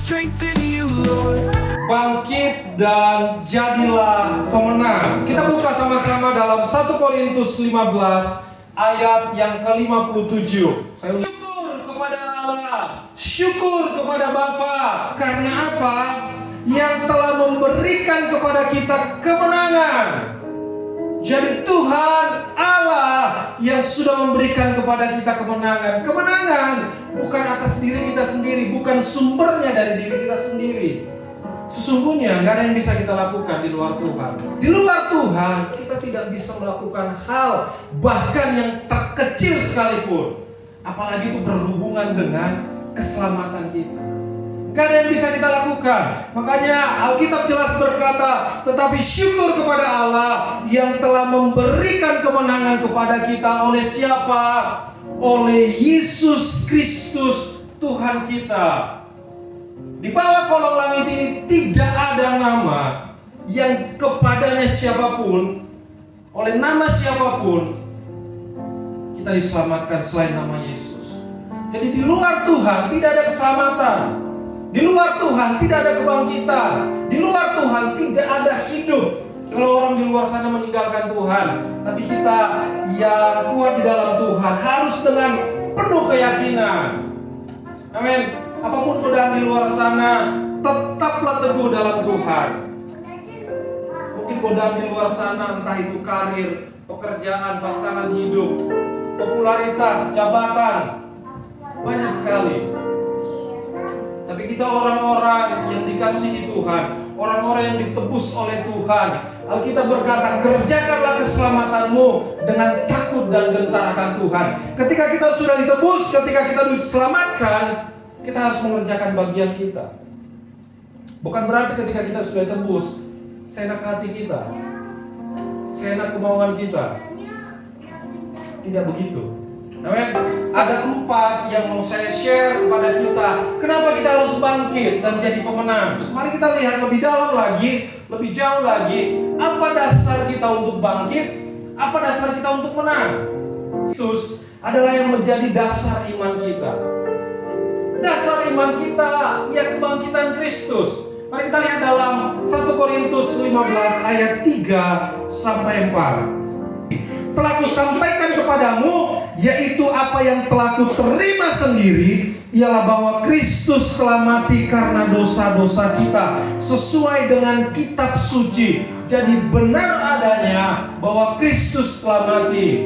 strength in you, Lord. Bangkit dan jadilah pemenang. Kita buka sama-sama dalam 1 Korintus 15 ayat yang ke-57. Saya syukur kepada Allah, syukur kepada Bapa. Karena apa? Yang telah memberikan kepada kita kemenangan. Jadi Tuhan Allah yang sudah memberikan kepada kita kemenangan. Kemenangan bukan atas diri kita sendiri, bukan sumbernya dari diri kita sendiri. Sesungguhnya nggak ada yang bisa kita lakukan di luar Tuhan. Di luar Tuhan kita tidak bisa melakukan hal bahkan yang terkecil sekalipun. Apalagi itu berhubungan dengan keselamatan kita. Gak ada yang bisa kita lakukan. Makanya Alkitab jelas berkata, tetapi syukur kepada Allah yang telah memberikan kemenangan kepada kita. Oleh siapa? Oleh Yesus Kristus Tuhan kita. Di bawah kolong langit ini tidak ada nama yang kepadanya siapapun, oleh nama siapapun kita diselamatkan selain nama Yesus. Jadi di luar Tuhan tidak ada keselamatan. Di luar Tuhan tidak ada kebangkitan. Di luar Tuhan tidak ada hidup. Kalau orang di luar sana meninggalkan Tuhan, tapi kita yang kuat di dalam Tuhan harus dengan penuh keyakinan. Amin. Apapun godaan di luar sana, tetaplah teguh dalam Tuhan. Mungkin godaan di luar sana, entah itu karir, pekerjaan, pasangan hidup, popularitas, jabatan, banyak sekali. Tapi kita orang-orang yang dikasihi Tuhan, orang-orang yang ditebus oleh Tuhan. Alkitab berkata, kerjakanlah keselamatanmu dengan takut dan gentar akan Tuhan. Ketika kita sudah ditebus, ketika kita diselamatkan, kita harus mengerjakan bagian kita. Bukan berarti ketika kita sudah ditebus, seenak hati kita, seenak kemauan kita. Tidak begitu. Amin. Ada 4 yang mau saya share kepada kita. Kenapa kita harus bangkit dan jadi pemenang? Mari kita lihat lebih dalam lagi, lebih jauh lagi. Apa dasar kita untuk bangkit? Apa dasar kita untuk menang? Yesus adalah yang menjadi dasar iman kita. Dasar iman kita, ia kebangkitan Kristus. Mari kita lihat dalam 1 Korintus 15 ayat 3 sampai 4. Telah kusampaikan kepadamu, yaitu apa yang telah kuterima sendiri, ialah bahwa Kristus telah mati karena dosa-dosa kita sesuai dengan kitab suci. Jadi benar adanya bahwa Kristus telah mati.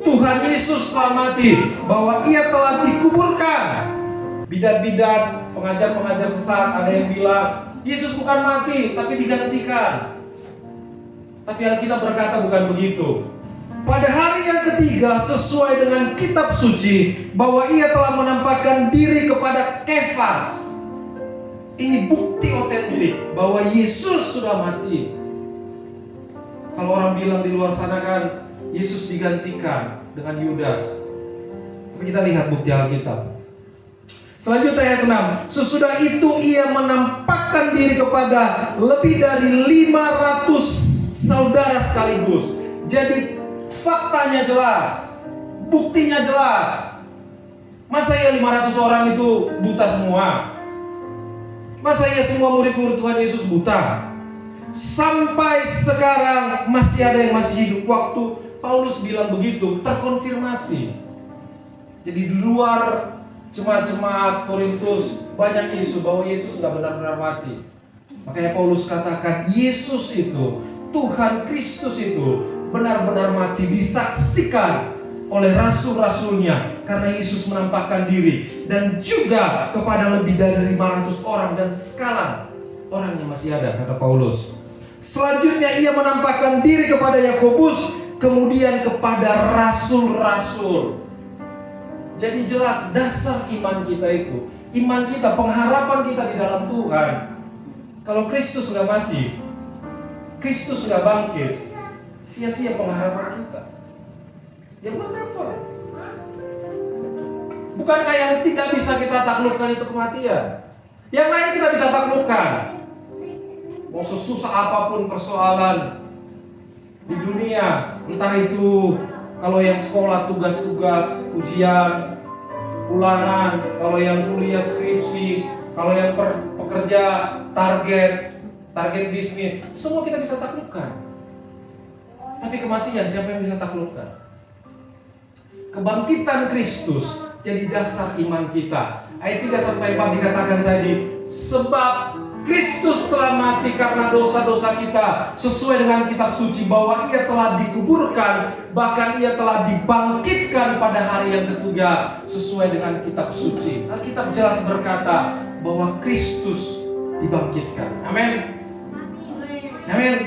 Tuhan Yesus telah mati, bahwa ia telah dikuburkan. Bidat-bidat, pengajar-pengajar sesat ada yang bilang Yesus bukan mati tapi digantikan. Tapi Alkitab berkata bukan begitu. Pada hari yang ketiga sesuai dengan kitab suci, bahwa ia telah menampakkan diri kepada Kefas. Ini bukti otentik bahwa Yesus sudah mati. Kalau orang bilang di luar sana kan Yesus digantikan dengan Yudas. Tapi kita lihat bukti Alkitab. Selanjutnya ayat 6. Sesudah itu ia menampakkan diri kepada lebih dari 500 saudara sekaligus. Jadi faktanya jelas, buktinya jelas. Masa ya 500 orang itu buta semua? Masa ya semua murid-murid Tuhan Yesus buta? Sampai sekarang masih ada yang masih hidup. Waktu Paulus bilang begitu, terkonfirmasi. Jadi di luar jemaat-jemaat Korintus banyak isu bahwa Yesus sudah benar-benar mati. Makanya Paulus katakan Yesus itu, Tuhan Kristus itu benar-benar mati, disaksikan oleh rasul-rasulnya karena Yesus menampakkan diri, dan juga kepada lebih dari 500 orang, dan sekarang orangnya masih ada, kata Paulus. Selanjutnya ia menampakkan diri kepada Yakobus, kemudian kepada rasul-rasul. Jadi jelas dasar iman kita itu, iman kita, pengharapan kita di dalam Tuhan. Kalau Kristus sudah mati, Kristus sudah bangkit, sia-sia pengharapan kita. Ya buat apa? Bukankah yang tidak bisa kita taklukkan itu kematian? Yang lain kita bisa taklukkan. Mau sesusah apapun persoalan di dunia, entah itu kalau yang sekolah tugas-tugas, ujian, ulangan, kalau yang kuliah skripsi, Kalau yang pekerja, target bisnis, semua kita bisa taklukkan. Tapi kematian siapa yang bisa taklukkan? Kebangkitan Kristus jadi dasar iman kita. Ayat 3 sampai 4 dikatakan tadi, sebab Kristus telah mati karena dosa-dosa kita, sesuai dengan kitab suci bahwa ia telah dikuburkan, bahkan ia telah dibangkitkan pada hari yang ketiga, sesuai dengan kitab suci. Alkitab jelas berkata bahwa Kristus dibangkitkan. Amin. Amin.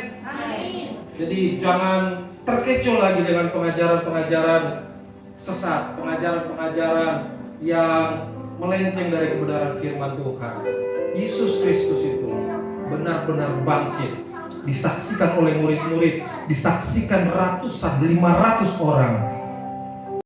Jadi jangan terkecoh lagi dengan pengajaran-pengajaran sesat, pengajaran-pengajaran yang melenceng dari kebenaran firman Tuhan. Yesus Kristus itu benar-benar bangkit, disaksikan oleh murid-murid, disaksikan ratusan, 500 orang.